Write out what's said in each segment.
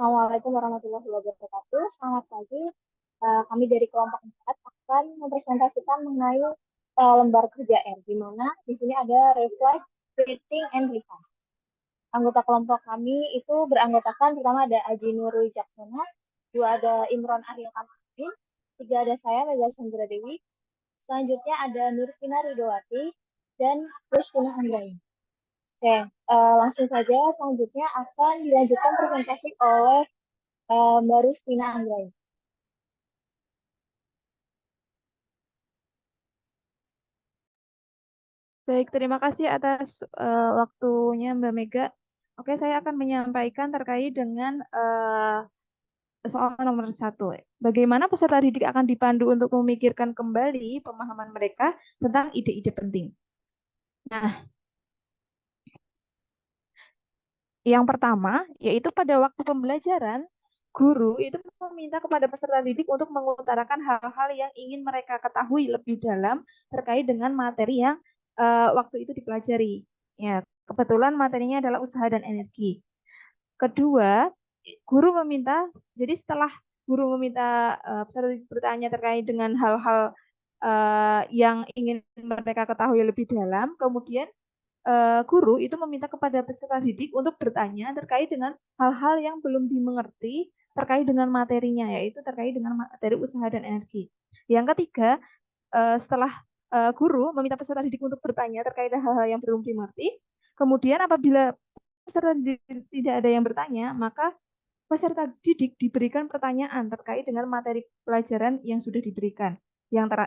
Assalamualaikum warahmatullahi wabarakatuh. Selamat pagi. Kami dari kelompok 4 akan mempresentasikan mengenai lembar kerja R, di mana di sini ada reflect, rating, and revise. Anggota kelompok kami itu beranggotakan pertama ada Aji Nurul Jacksono, dua ada Imron Arya Kamaludin, tiga ada saya Mega Sandra Dewi, selanjutnya ada Nurvina Ridowati, dan Rustina Anggraini. Oke, langsung saja selanjutnya akan dilanjutkan presentasi oleh Mbak Rustina Anggraini. Baik, terima kasih atas waktunya Mbak Mega. Oke, saya akan menyampaikan terkait dengan soal nomor 1. Bagaimana peserta didik akan dipandu untuk memikirkan kembali pemahaman mereka tentang ide-ide penting. Nah, yang pertama, yaitu pada waktu pembelajaran, guru itu meminta kepada peserta didik untuk mengutarakan hal-hal yang ingin mereka ketahui lebih dalam terkait dengan materi yang waktu itu dipelajari. Ya, kebetulan materinya adalah usaha dan energi. Kedua, guru meminta, jadi setelah guru meminta peserta didik bertanya terkait dengan hal-hal yang ingin mereka ketahui lebih dalam, kemudian guru itu meminta kepada peserta didik untuk bertanya terkait dengan hal-hal yang belum dimengerti terkait dengan materinya, yaitu terkait dengan materi usaha dan energi. Yang ketiga, setelah guru meminta peserta didik untuk bertanya terkait hal-hal yang belum dimengerti, kemudian apabila peserta didik tidak ada yang bertanya, maka peserta didik diberikan pertanyaan terkait dengan materi pelajaran yang sudah diberikan.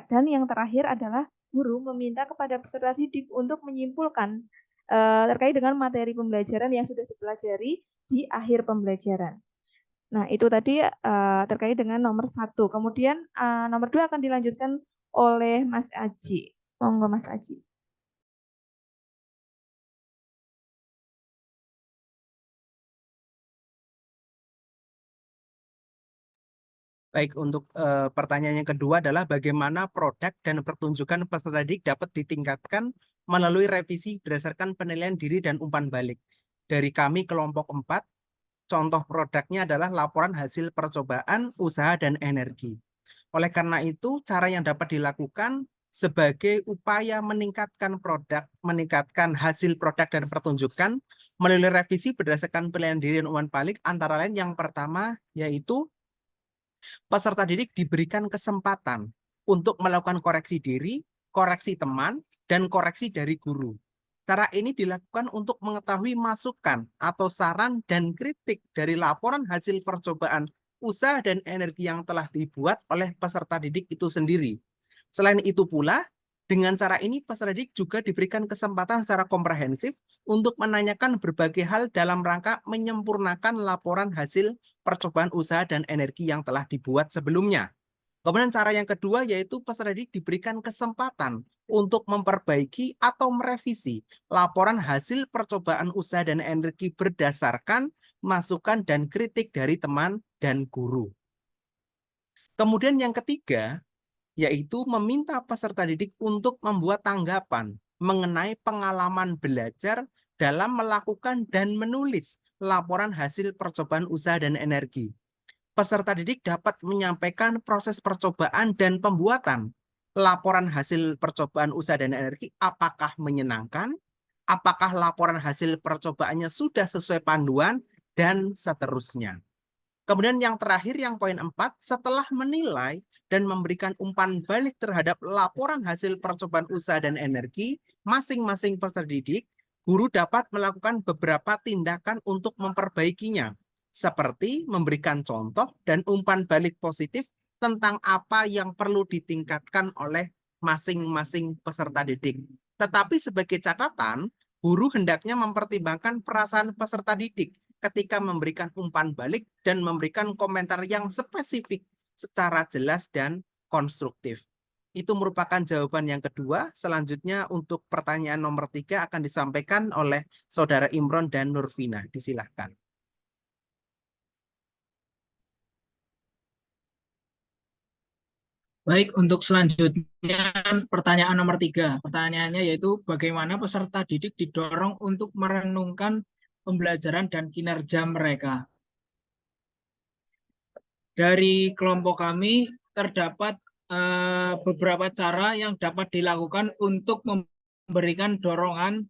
Dan yang terakhir adalah guru meminta kepada peserta didik untuk menyimpulkan terkait dengan materi pembelajaran yang sudah dipelajari di akhir pembelajaran. Nah, itu tadi terkait dengan nomor 1. Kemudian nomor 2 akan dilanjutkan oleh Mas Aji. Monggo Mas Aji. Baik, untuk pertanyaan yang kedua adalah bagaimana produk dan pertunjukan peserta didik dapat ditingkatkan melalui revisi berdasarkan penilaian diri dan umpan balik. Dari kami kelompok 4, contoh produknya adalah laporan hasil percobaan, usaha, dan energi. Oleh karena itu, cara yang dapat dilakukan sebagai upaya meningkatkan meningkatkan hasil produk dan pertunjukan melalui revisi berdasarkan penilaian diri dan umpan balik, antara lain yang pertama yaitu peserta didik diberikan kesempatan untuk melakukan koreksi diri, koreksi teman, dan koreksi dari guru. Cara ini dilakukan untuk mengetahui masukan atau saran dan kritik dari laporan hasil percobaan usaha dan energi yang telah dibuat oleh peserta didik itu sendiri. Selain itu pula, dengan cara ini peserta didik juga diberikan kesempatan secara komprehensif untuk menanyakan berbagai hal dalam rangka menyempurnakan laporan hasil percobaan usaha dan energi yang telah dibuat sebelumnya. Kemudian cara yang kedua yaitu peserta didik diberikan kesempatan untuk memperbaiki atau merevisi laporan hasil percobaan usaha dan energi berdasarkan masukan dan kritik dari teman dan guru. Kemudian yang ketiga, yaitu meminta peserta didik untuk membuat tanggapan mengenai pengalaman belajar dalam melakukan dan menulis laporan hasil percobaan usaha dan energi. Peserta didik dapat menyampaikan proses percobaan dan pembuatan laporan hasil percobaan usaha dan energi apakah menyenangkan, apakah laporan hasil percobaannya sudah sesuai panduan, dan seterusnya. Kemudian yang terakhir, yang poin 4, setelah menilai dan memberikan umpan balik terhadap laporan hasil percobaan usaha dan energi masing-masing peserta didik, guru dapat melakukan beberapa tindakan untuk memperbaikinya, seperti memberikan contoh dan umpan balik positif tentang apa yang perlu ditingkatkan oleh masing-masing peserta didik. Tetapi sebagai catatan, guru hendaknya mempertimbangkan perasaan peserta didik ketika memberikan umpan balik dan memberikan komentar yang spesifik secara jelas dan konstruktif. Itu merupakan jawaban yang kedua. Selanjutnya untuk pertanyaan nomor 3 akan disampaikan oleh Saudara Imron dan Nurvina. Disilahkan. Baik, untuk selanjutnya pertanyaan nomor 3. Pertanyaannya yaitu bagaimana peserta didik didorong untuk merenungkan pembelajaran dan kinerja mereka. dari kelompok kami terdapat beberapa cara yang dapat dilakukan untuk memberikan dorongan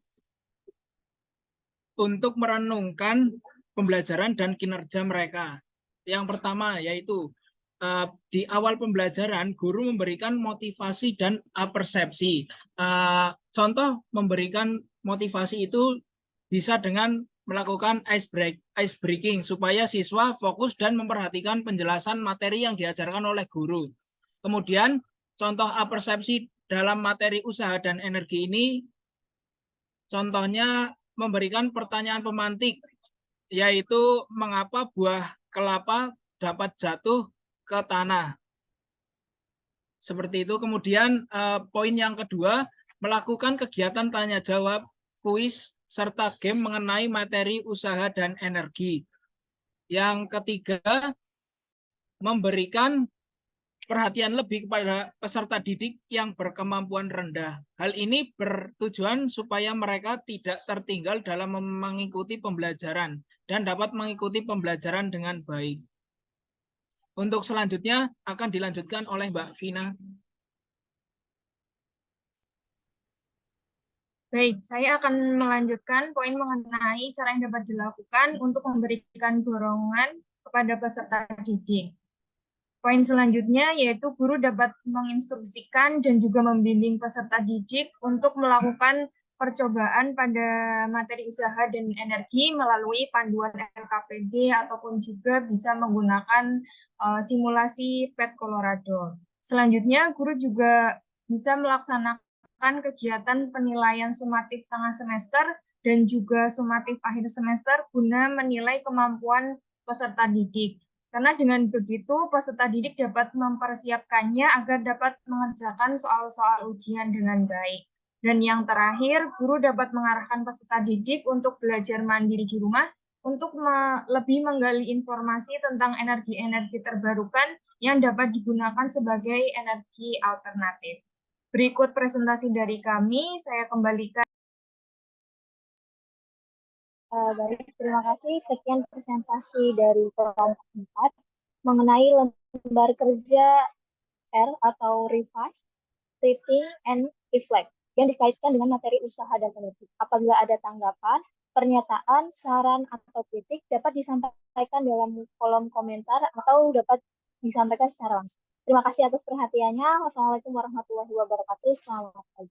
untuk merenungkan pembelajaran dan kinerja mereka. Yang pertama yaitu di awal pembelajaran guru memberikan motivasi dan persepsi. Contoh memberikan motivasi itu bisa dengan melakukan ice breaking supaya siswa fokus dan memperhatikan penjelasan materi yang diajarkan oleh guru. Kemudian contoh persepsi dalam materi usaha dan energi ini contohnya memberikan pertanyaan pemantik, yaitu mengapa buah kelapa dapat jatuh ke tanah. Seperti itu. Kemudian poin yang kedua, melakukan kegiatan tanya jawab, kuis, serta game mengenai materi usaha dan energi. Yang ketiga, memberikan perhatian lebih kepada peserta didik yang berkemampuan rendah. Hal ini bertujuan supaya mereka tidak tertinggal dalam mengikuti pembelajaran dan dapat mengikuti pembelajaran dengan baik. Untuk selanjutnya akan dilanjutkan oleh Mbak Vina. Baik, saya akan melanjutkan poin mengenai cara yang dapat dilakukan untuk memberikan dorongan kepada peserta didik. Poin selanjutnya yaitu guru dapat menginstruksikan dan juga membimbing peserta didik untuk melakukan percobaan pada materi usaha dan energi melalui panduan LKPD ataupun juga bisa menggunakan simulasi PET Colorado. Selanjutnya, guru juga bisa melaksanakan kegiatan penilaian sumatif tengah semester dan juga sumatif akhir semester guna menilai kemampuan peserta didik. Karena dengan begitu, peserta didik dapat mempersiapkannya agar dapat mengerjakan soal-soal ujian dengan baik. Dan yang terakhir, guru dapat mengarahkan peserta didik untuk belajar mandiri di rumah untuk lebih menggali informasi tentang energi-energi terbarukan yang dapat digunakan sebagai energi alternatif. Berikut presentasi dari kami, saya kembalikan. Baik, terima kasih. Sekian presentasi dari kelompok 4 mengenai lembar kerja R atau Revise, Reading, and Reflect yang dikaitkan dengan materi usaha dan energi. Apabila ada tanggapan, pernyataan, saran, atau kritik dapat disampaikan dalam kolom komentar atau dapat disampaikan secara langsung. Terima kasih atas perhatiannya. Wassalamualaikum warahmatullahi wabarakatuh. Selamat pagi.